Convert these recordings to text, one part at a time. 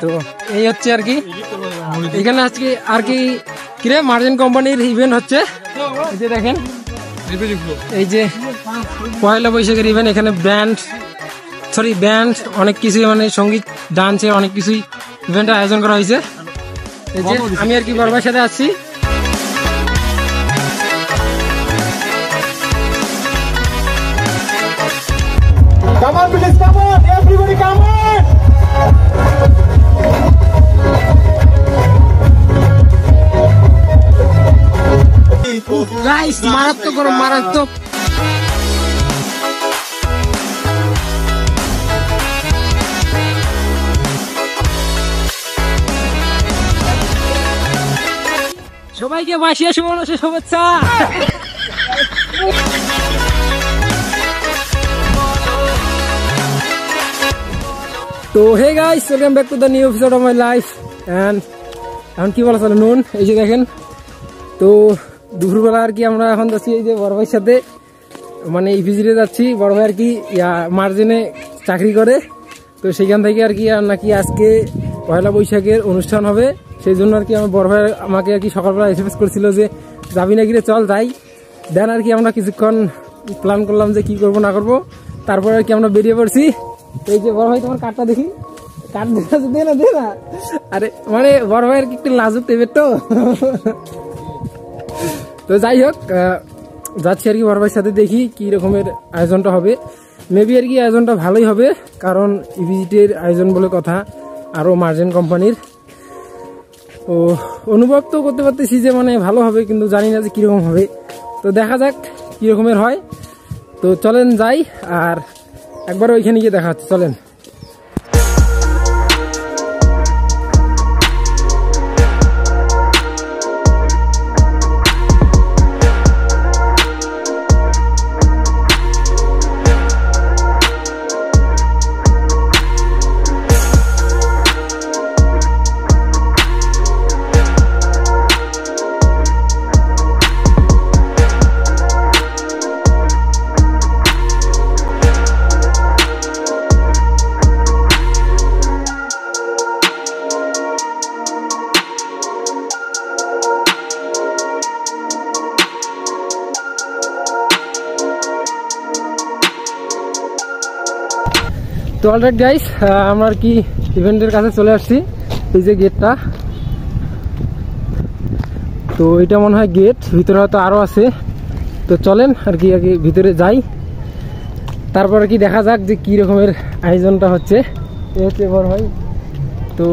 তো এই হচ্ছে আর কি, এখানে আজকে আর কি কিরে মার্জিন কোম্পানির ইভেন্ট হচ্ছে। এই যে দেখেন, এই যে পয়লা বৈশাখের ইভেন্ট, এখানে ব্যান্ড অনেক কিছুই মানে সঙ্গীত ডান্সের অনেক কিছুই ইভেন্টের আয়োজন করা হয়েছে। এই যে আমি আর কি বড়ভাইয়ের সাথে আসছি। Come on, please, come on, everybody, come on! Guys মারাত্মক গরম, মারাত্মক। সবাইকে বাসিয়া শুভেচ্ছা। তো hey guys, welcome back to the new episode of my life. And এখন কি বলা চলে নুন, এই যে দেখেন। তো দুপুরবেলা আর কি আমরা এখন যাচ্ছি এই যে বড় ভাইয়ের সাথে, মানে ইপিজিতে যাচ্ছি। বড় ভাই আর কি মার্জিনে চাকরি করে, তো সেখান থেকে আর কি নাকি আজকে পয়লা বৈশাখের অনুষ্ঠান হবে। সেই জন্য আর কি আমার বড় ভাই আমাকে আর কি সকালবেলা এসএমএস করছিল যে যাবি নাকি রে, চল যাই। দেন আর কি আমরা কিছুক্ষণ প্ল্যান করলাম যে কি করব না করব, তারপরে আর কি আমরা বেরিয়ে পড়ছি। এই যে বড় ভাই তোমার কার্ডটা দেখি, কার্ড দে না। আরে মানে বড় ভাই আর কি একটু লাজুক টাইপের তো। তো যাই হোক, যাচ্ছি আর কি বড় ভাইয়ের সাথে, দেখি কি রকমের আয়োজনটা হবে। মেবি আর কি আয়োজনটা ভালোই হবে, কারণ ইভিজিটের আয়োজন বলে কথা, আরও মার্জিন কোম্পানির। ও অনুভব তো করতে পারতেছি যে মানে ভালো হবে, কিন্তু জানি না যে কীরকম হবে। তো দেখা যাক কী রকমের হয়। তো চলেন যাই, আর একবার ওইখানে গিয়ে দেখা হচ্ছে, চলেন। তো অলরাইট গাইস, আমরা আর কি ইভেন্টের কাছে চলে আসছি। এই যে গেটটা, তো এটা মনে হয় গেট, ভিতরে হয়তো আরও আছে। তো চলেন আর কি ভিতরে যাই, তারপর আর কি দেখা যাক যে কী রকমের আয়োজনটা হচ্ছে। এই হচ্ছে বড় ভাই, তো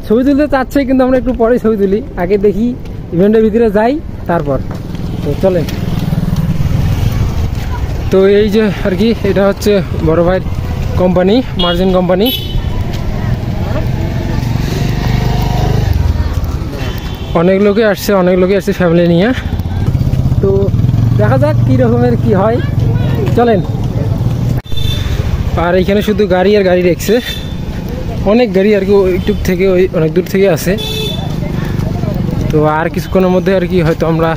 ছবি তুলতে চাচ্ছে, কিন্তু আমরা একটু পরে ছবি তুলি, আগে দেখি ইভেন্টের ভিতরে যাই তারপর। তো চলেন। তো এই যে আর কি এটা হচ্ছে বড় ভাইয়ের কোম্পানি, মার্জিন কোম্পানি। অনেক লোকে আসছে ফ্যামিলি নিয়ে। তো দেখা যাক কী রকমের কি হয়, চলেন। আর এখানে শুধু গাড়ি আর গাড়ি রেখেছে, অনেক গাড়ি আর কি একটু থেকে ওই অনেক দূর থেকে আসে। তো আর কিছুক্ষণের মধ্যে আর কি হয়তো আমরা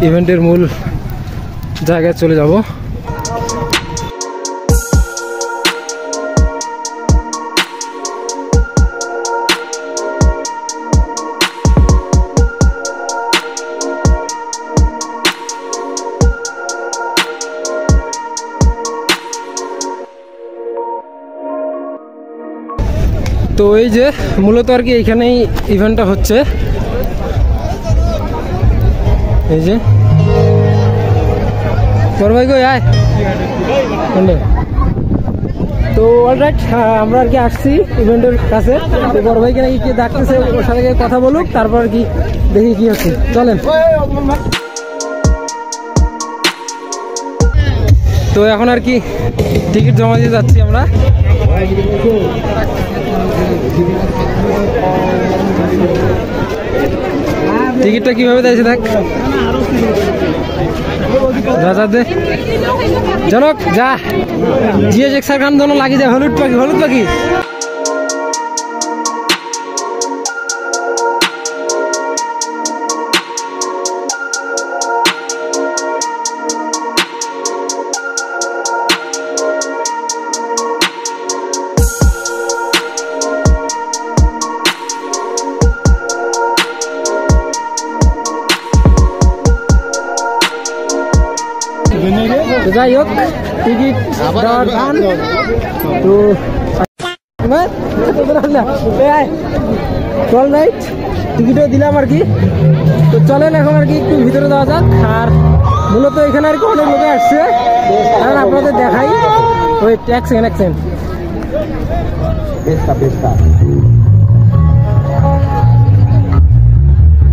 ইভেন্টের মূল জায়গায় চলে যাব। তো এই যে মূলত আর কি এইখানেই ইভেন্টটা হচ্ছে। এই যে বড় ভাই কই আয়। তো অলরাইট, আমরা আর কি আসছি ইভেন্টের কাছে। তো বড় ভাইকে নাকি কি ডাকতেছে, ওর সাথে কথা বলুক, তারপর আর কি দেখি কি হচ্ছে, চলেন। তো এখন আর কি টিকিট জমা দিয়ে যাচ্ছি আমরা। টিকিটটা কিভাবে দিয়েছে দেখ, যা দে জনক যা, জিএস এক্সার খান দোনো লাগি যায়, হলুদ পাখি। টিকিট দেওয়ার গান। তো চল রাইট টিকিটও দিলাম আর কি। তো চলেন এখন আর কি একটু ভিতরে যাওয়া যাক। আর মূলত এখানে আর কি অনেক লোকে আসছে, কারণ আপনাদের দেখাই ওই ট্যাক্স কানেকশন।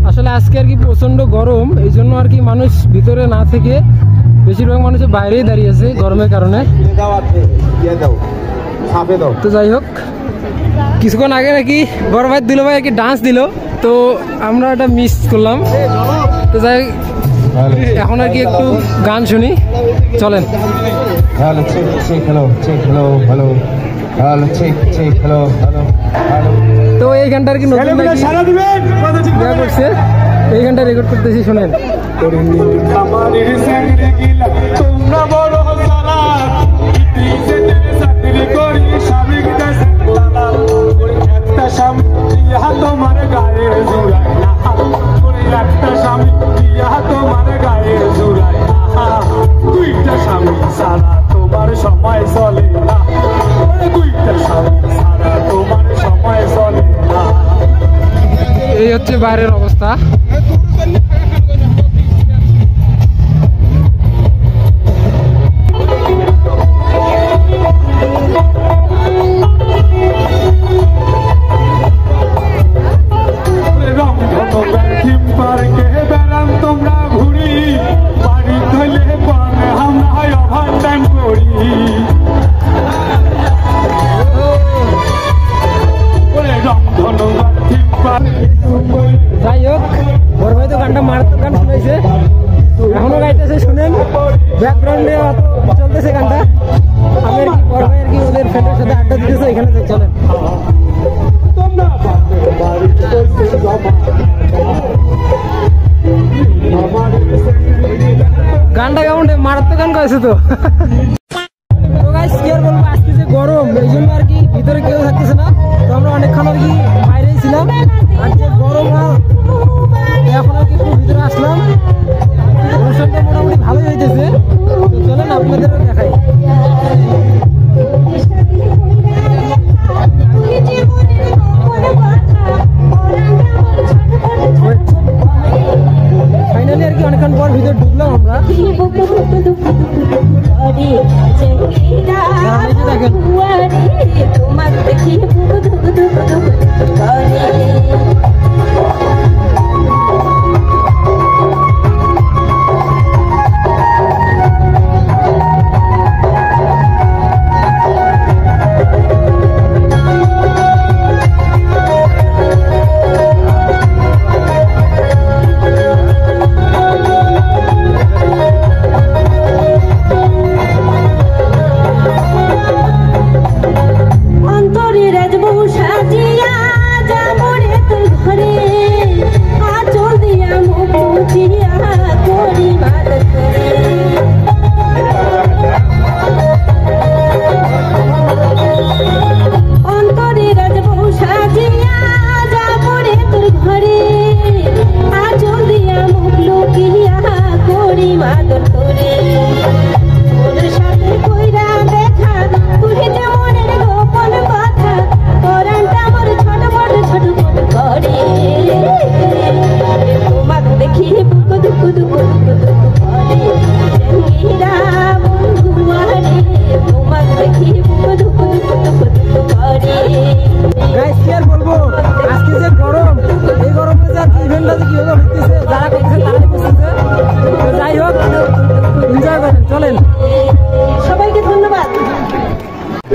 আসলে আজকে আর কি প্রচন্ড গরম, এই জন্য আর কি মানুষ ভিতরে না থেকে বেশিরভাগ মানুষ বাইরেই দাঁড়িয়ে আছে গরমের কারণে। তো যাই হোক, কিছুক্ষণ আগে নাকি বড় ভাই দিল ভাই আর কি ডান্স দিল, তো আমরা এটা মিস করলাম। তো যাই এখন আর কি একটু গান শুনি, চলেন। তো এই গানটা আর কি নতুন করছে, এই গানটা রেকর্ড করতেছি, শোনেন। তোমার গায়ে জুড়াই একটা স্বামী তোমার গায়ে জুড়াই দুইটা স্বামী সারা তোমার সময় চলে না, দুইটা স্বামী সারা তোমার সময় চলে না। এই হচ্ছে বাইরের অবস্থা। তোমরা ঘুরি বাড়ি ধরে আমরা ওভার টাইম করি। যাই হোক, বড় ভাই তো গানটা মারাত্মক গান শুনেছে, এখনো গাইতেছে, শুনেন ব্যাকগ্রাউন্ডে চলতেছে গানটা। আমি আর কি বড় ভাই আর কি ওদের ফ্রেন্ডের সাথে আড্ডা দিতেছে এখানে, চলেন। গানটা কেমন মারাত্মক গান গাইছে তো। গাইস কি আর বলবো, আজকে যে গরম এই জন্য আর কি ভিতরে কেউ থাকতেছে না, তো আমরা অনেকক্ষণ আর কি বাইরেই ছিলাম। আর যে গরম এখন আর কি একটু ভিতরে আসলাম, অনুষ্ঠানটা মোটামুটি ভালোই হইতেছে। তো চলেন আপনাদেরও দেখাই। ফাইনালি আর কি অনেকক্ষণ পর ভিতরে ঢুকলাম আমরা।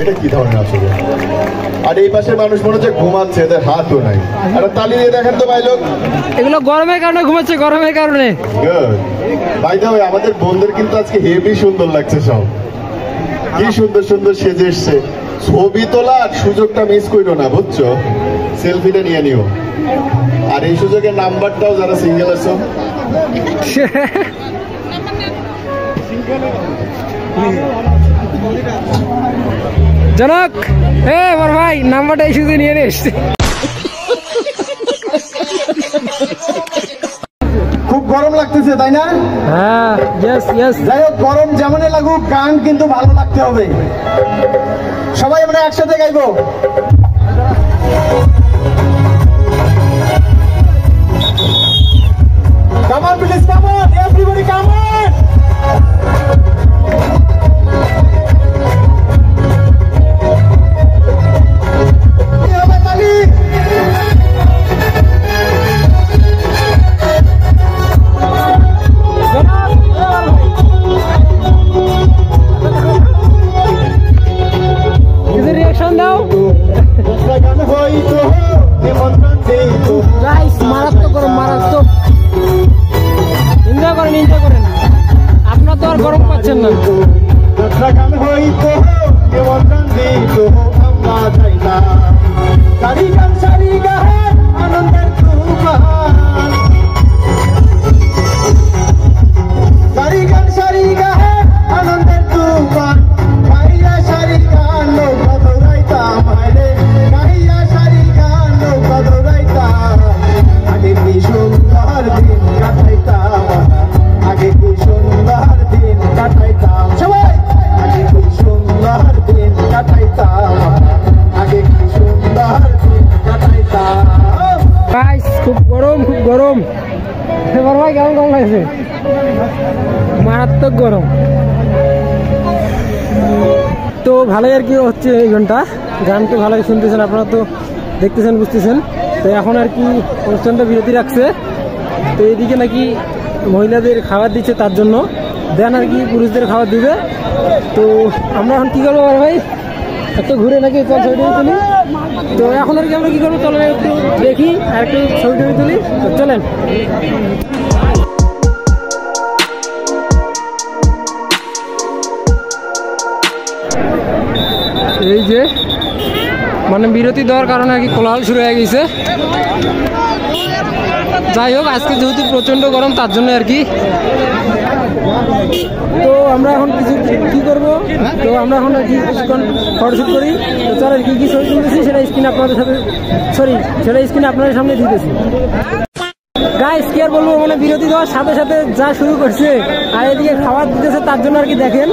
এটা কি ধরনের আসলে? আর এই পাশের মানুষ মনে হচ্ছে ঘুমাচ্ছে, এদের হাতও নাই। আর তালি দিয়ে দেখেন তো ভাই লোক, এগুলো গরমের কারণে ঘুমাচ্ছে, গরমের কারণে। ভাই দাও, আমাদের বোনদের কিন্তু আজকে হেভি সুন্দর লাগছে, সব কি সুন্দর সুন্দর সেজে এসছে। ছবি তোলার সুযোগটা মিস করো না, বুঝছো? সেলফিটা নিয়ে নিও। আর এই সুযোগের নাম্বারটাও যারা সিঙ্গেল আছো জনক, বড় ভাই নাম্বারটা এই সুযোগে নিয়ে এসছে। খুব গরম লাগতেছে তাই না? হ্যাঁ, ইয়েস ইয়েস। যাই হোক, গরম যেমনই লাগুক গান কিন্তু ভালো লাগতে হবে। সবাই আমরা একসাথে গাইবো। Come on, please, come on, everybody, come on. Reaction দাও গাইস, মারাত্মক গরম, মারাত্মক। এনজয় করেন, এনজয় করেন, আপনার তো আর গরম পাচ্ছেন না। খুব গরম, খুব গরম। এবার ভাই কেমন গরম লাগছে? মারাত্মক গরম। তো ভালোই আর কি হচ্ছে এই ঘন্টা, গান তো ভালোই শুনতেছেন, আপনারা তো দেখতেছেন, বুঝতেছেন। তো এখন আর কি অনুষ্ঠানটা বিরতি রাখছে। তো এইদিকে নাকি মহিলাদের খাবার দিচ্ছে, তার জন্য দেন আর কি পুরুষদের খাবার দিবে। তো আমরা এখন কি করবো ভাই, একটু ঘুরে নাকি চল ছবি টবি তুলি। তো এখন আর কি আমরা কি করবো, চলেন একটু দেখি আর একটু ছবি টবি তুলি। তো চলেন। এই যে মানে বিরতি দেওয়ার কারণে আর কি কোলাহল শুরু হয়ে গেছে। যাই হোক, আজকে যেহেতু প্রচন্ড গরম, তার জন্য আর কি। তো আমরা এখন কিছু কি করবো, তো আমরা এখন আর কি ফটোশুট করি। তো চলেন কি কি ছবি তুলতেছি সেটা স্ক্রিনে আপনাদের সাথে, সেটা স্ক্রিনে আপনাদের সামনে দিতেছি। গাইস কি আর বলবো, মানে বিরতি দেওয়ার সাথে সাথে যা শুরু করছে, আর এদিকে খাবার দিতেছে, তার জন্য আর কি দেখেন,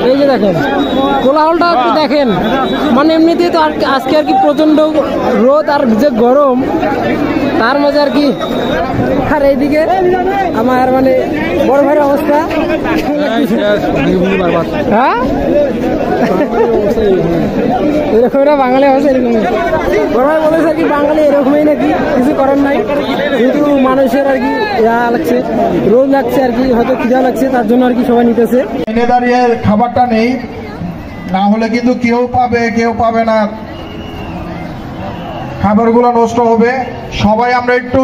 এই যে দেখেন কোলাহলটা একটু দেখেন। মানে এমনিতেই তো আজকে আর কি প্রচন্ড রোদ আর যে গরম, তার মাঝে আর কি। আর এইদিকে আমার মানে বড় ভাইয়ের অবস্থা, হ্যাঁ এরকম বাঙালি অবস্থা এরকম। বড় ভাই বলেছে আর কি বাঙালি এরকমই নাকি, কিছু করার নাই। কিন্তু মানুষের আর কি ইয়া লাগছে, রোদ লাগছে আর কি, হয়তো খিদা লাগছে, তার জন্য আর কি সবাই নিতেছে। এনে দাঁড়িয়ে খাবারটা নেই, না হলে কিন্তু কেউ পাবে কেউ পাবে না, খাবারগুলো নষ্ট হবে। সবাই আমরা একটু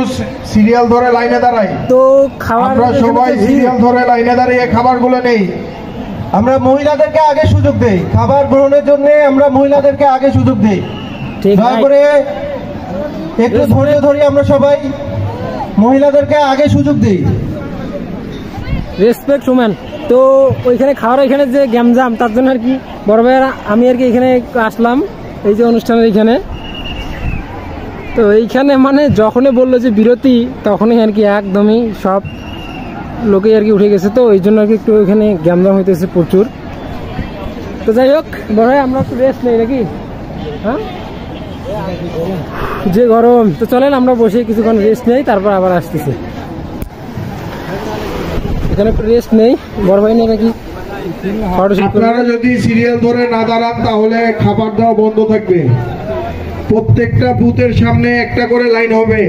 সিরিয়াল ধরে লাইনে দাঁড়াই। তো খাবার আমরা সবাই সিরিয়াল ধরে লাইনে দাঁড়িয়ে খাবারগুলো নেই। আমরা মহিলাদেরকে আগে সুযোগ দেই, খাবার গ্রহণের জন্য আমরা মহিলাদেরকে আগে সুযোগ দেই। দয়া করে একটু ধৈর্য ধরে আমরা সবাই মহিলাদেরকে আগে সুযোগ দিই। Respect woman. তো ওইখানে খাওয়ার ওইখানে যে গ্যামজাম, তার জন্য আর কি বড় ভাইয়েরা আমি আর কি এখানে আসলাম এই যে অনুষ্ঠানের এইখানে। তো এইখানে মানে যখনই বললো যে বিরতি, তখনই আর কি একদমই সব লোকেই আর কি উঠে গেছে। তো এই জন্য আর কি একটু ওইখানে গ্যামজাম হইতেছে প্রচুর। তো যাই হোক বড় ভাই, আমরা একটু রেস্ট নেই নাকি? হ্যাঁ, যে গরম। তো চলেন আমরা বসে কিছুক্ষণ রেস্ট নেই, তারপর আবার আসতেছি। এখানে একটু রেস্ট নেই, বড় ভাই নেই নাকি? আপনারা যদি সিরিয়াল ধরে না দাঁড়ান তাহলে খাবার দেওয়া বন্ধ থাকবে। প্রত্যেকটা বুথের সামনে একটা করে লাইন হবে।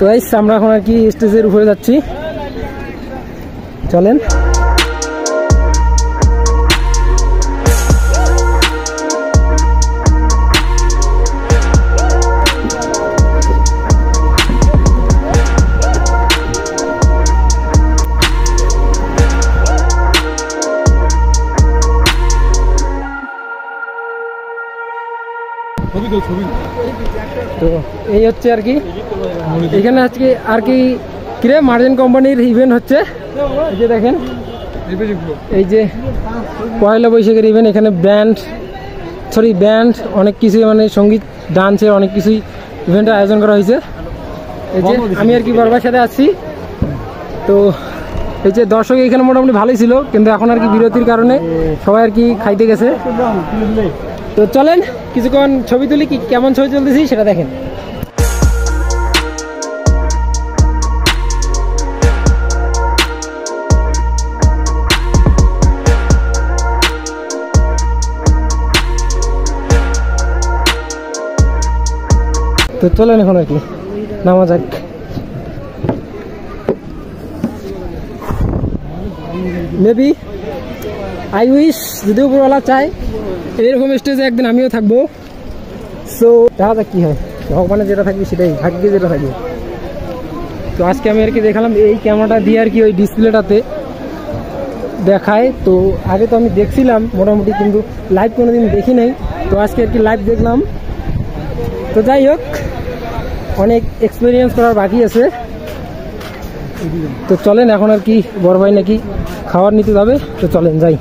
তো এই আমরা এখন আর কি স্টেজের উপরে যাচ্ছি, চলেন। তো এই হচ্ছে আর কি, এখানে আজকে আর কি কিরে মার্জিন কোম্পানির ইভেন্ট হচ্ছে। এই যে দেখেন, এই যে পয়লা বৈশাখের ইভেন্ট, এখানে ব্যান্ড অনেক কিছুই, মানে সঙ্গীত ডান্সের অনেক কিছুই ইভেন্টের আয়োজন করা হয়েছে। এই যে আমি আর কি বরবার সাথে আছি। তো এই যে দর্শক এখানে মোটামুটি ভালোই ছিল, কিন্তু এখন আর কি বিরতির কারণে সবাই আর কি খাইতে গেছে। তো চলেন কিছুক্ষণ ছবি তুলি, কি কেমন ছবি তুলতেছি সেটা দেখেন। তো চলেন এখন আর কি নামা যাক। মেবি আই উইশ, যদি উপরওয়ালা চায় এরকম স্টেজে একদিন আমিও থাকবো। সো দেখা যাক কি হয়, ভগবানের যেটা থাকবে সেটাই, ভাগ্যে যেটা থাকবে। তো আজকে আমি আর কি দেখালাম এই ক্যামেরাটা দিয়ে আর কি ওই ডিসপ্লেটাতে দেখায়। তো আগে তো আমি দেখছিলাম মোটামুটি, কিন্তু লাইভ কোনোদিন দেখি নাই। তো আজকে আর কি লাইভ দেখলাম। তো যাই হোক, অনেক এক্সপিরিয়েন্স করার বাকি আছে। তো চলেন এখন আর কি বড় ভাই নাকি খাবার নিতে যাবে, তো চলেন যাই।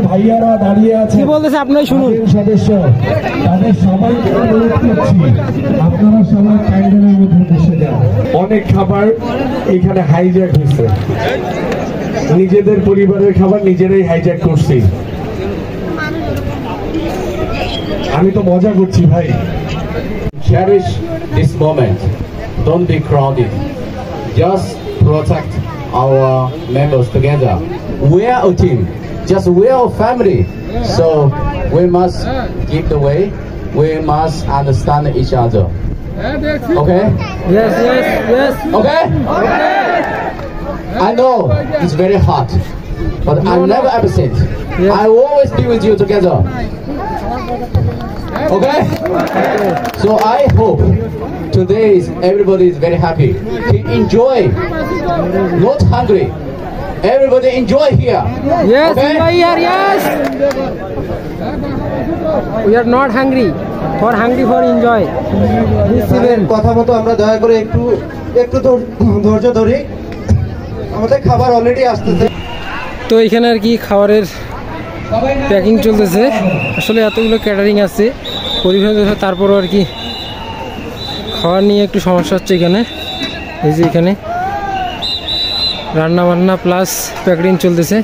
ভাইয়ারা দাঁড়িয়ে আছে, কি বলতেছে আপনারাই শুনুন। সদস্য তাদের সবাইকে অনুরোধ করছি, আপনারা সবাই ক্যান্ডেলের মধ্যে বসে যান। অনেক খাবার এখানে হাইজ্যাক হয়েছে, নিজেদের পরিবারের খাবার নিজেরাই হাইজ্যাক করছি। আমি তো মজা করছি ভাই। Cherish this moment. Don't be crowded. Just protect our members together. We are a team. Just we are a family. So we must give the way. We must understand each other. Okay? Yes. Okay? I know it's very hard, but I'm never absent. I will always be with you together. Okay? So I hope today everybody is very happy. Enjoy. Not hungry. Everybody enjoy here. Yes, okay? enjoy here, yes. We are not hungry. Hungry for enjoy. This event. কথা মতো আমরা দয়া করে একটু ধৈর্য ধরি, আমাদের খাবার অলরেডি আসতেছে। তো এখানে আর কি খাবারের প্যাকিং চলতেছে। আসলে এতগুলো ক্যাটারিং আছে পরিবেশন, তারপরও আর কি খাবার নিয়ে একটু সমস্যা হচ্ছে এখানে। এই যে এখানে রান্না বান্না প্লাস প্যাকেটিং চলতেছে।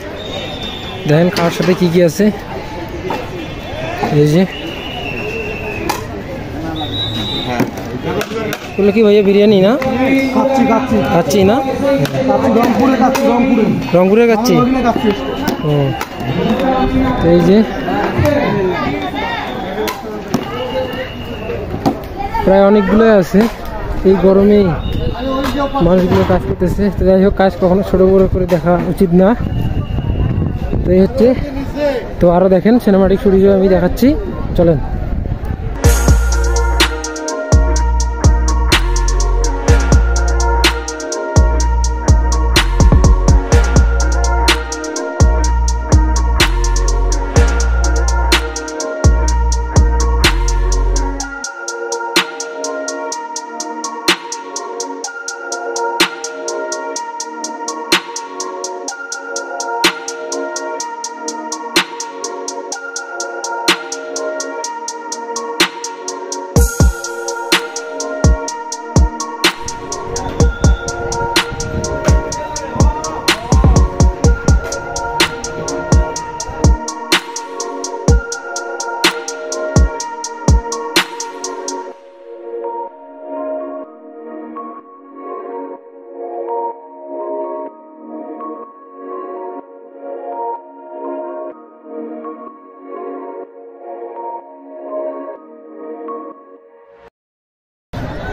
দেখেন খাওয়ার সাথে কি কি আছে। এই যে এগুলো কি ভাইয়া বিরিয়ানি না? খাচ্ছি না, রংপুরে খাচ্ছি। ও এই যে প্রায় অনেকগুলো আছে, এই গরমেই মানুষগুলো কাজ করতেছে। তো যাই হোক, কাজ কখনো ছোটো বড়ো করে দেখা উচিত না। তো এই হচ্ছে, তো আরও দেখেন সিনেমাটিক শুটিং আমি দেখাচ্ছি, চলেন।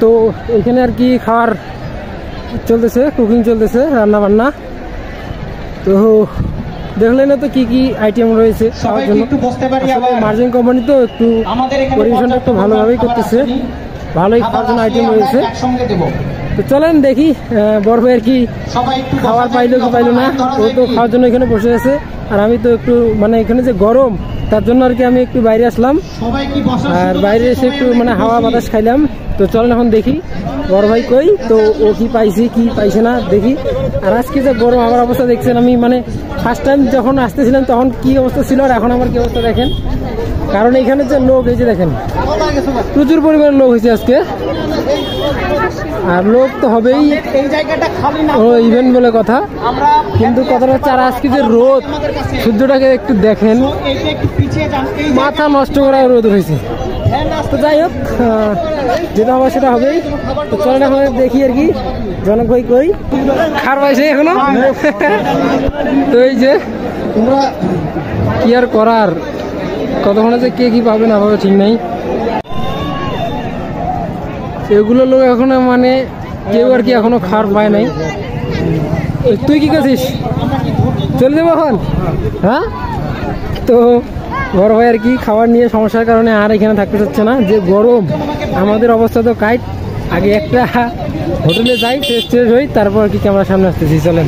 তো এখানে আর কি খাবার চলতেছে, কুকিং চলতেছে, রান্না বান্না। তো দেখলেন না তো কি কি আইটেম রয়েছে খাওয়ার জন্য। মার্জিন কোম্পানি তো একটু পরিবেশনটা একটু ভালোভাবেই করতেছে, ভালোই খাওয়ার জন্য আইটেম রয়েছে। তো চলেন দেখি বড় ভাই আর কি খাবার পাইলো কি পাইলো না। ও তো খাওয়ার জন্য এখানে বসে আছে, আর আমি তো একটু মানে এখানে যে গরম তার জন্য আর কি আমি একটু বাইরে আসলাম, আর বাইরে এসে একটু মানে হাওয়া বাতাস খাইলাম। তো চলেন এখন দেখি বড় ভাই কই, তো ও কি পাইছে কি পাইছে না দেখি। আর আজকে যে গরম আমার অবস্থা দেখছেন, আমি মানে ফার্স্ট টাইম যখন আসতেছিলাম তখন কি অবস্থা ছিল আর এখন আমার কি অবস্থা দেখেন। কারণ এখানে যে লোক এই যে দেখেন প্রচুর পরিমাণে লোক হয়েছে আজকে, আর লোক তো হবেই, ইভেন্ট বলে কথা। কিন্তু কথাটা হচ্ছে আর আজকে যে রোদ, সূর্যটাকে একটু দেখেন, মাথা নষ্ট করা রোদ হয়েছে। তো যাই হোক, যেটা হবে সেটা হবেই। তো চলেন এখন দেখি আর কি জনক ভাই কই খার পাইছে এখনো। তো এই যে কি আর করার, কতক্ষণে যে কে কি পাবে না পাবে ঠিক নাই। এগুলো লোক এখনো মানে কেউ আর কি এখনো খার পায় নাই। তুই কি করছিস, চলে যাবো এখন? হ্যাঁ, তো বড় ভাই আর কি খাবার নিয়ে সমস্যার কারণে আর এখানে থাকতে চাচ্ছে না। যে গরম, আমাদের অবস্থা তো কাইট। আগে একটা হোটেলে যাই, ফ্রেশ ট্রেশ হই, তারপর আর কি ক্যামেরার সামনে আসতেছি। চলেন।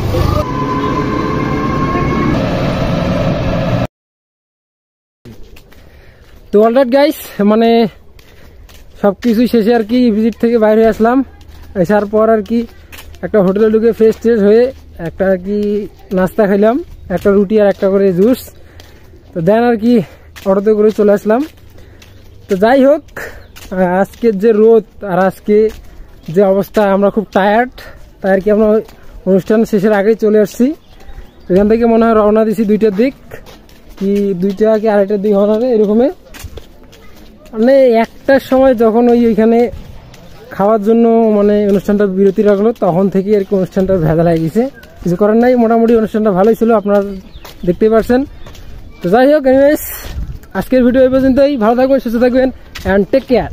তো অলরাইট গাইস, মানে সব কিছু শেষে আর কি ভিজিট থেকে বাইরে আসলাম। আসার পর আর কি একটা হোটেলে ঢুকে ফ্রেশ ট্রেশ হয়ে একটা আর কি নাস্তা খাইলাম, একটা রুটি আর একটা করে জুস। তো দেন আর কি অটোতে করে চলে আসলাম। তো যাই হোক, আজকের যে রোদ আর আজকে যে অবস্থা, আমরা খুব টায়ার্ড। তাই আর কি আমরা অনুষ্ঠান শেষের আগেই চলে আসছি। এখান থেকে মনে হয় রওনা দিছি 2টার দিক, কি 2টা কি 2:30টার দিক হবে এরকমে। মানে 1টার সময় যখন ওইখানে খাওয়ার জন্য মানে অনুষ্ঠানটা বিরতি রাখলো, তখন থেকে আর কি অনুষ্ঠানটা ভেজা লাগে গেছে। কিছু করার নাই, মোটামুটি অনুষ্ঠানটা ভালোই ছিল, আপনারা দেখতেই পারছেন। তো যাই হোক, এনিওয়েজ আজকের ভিডিও এই পর্যন্তই। ভালো থাকবেন, সুস্থ থাকবেন, অ্যান্ড টেক কেয়ার।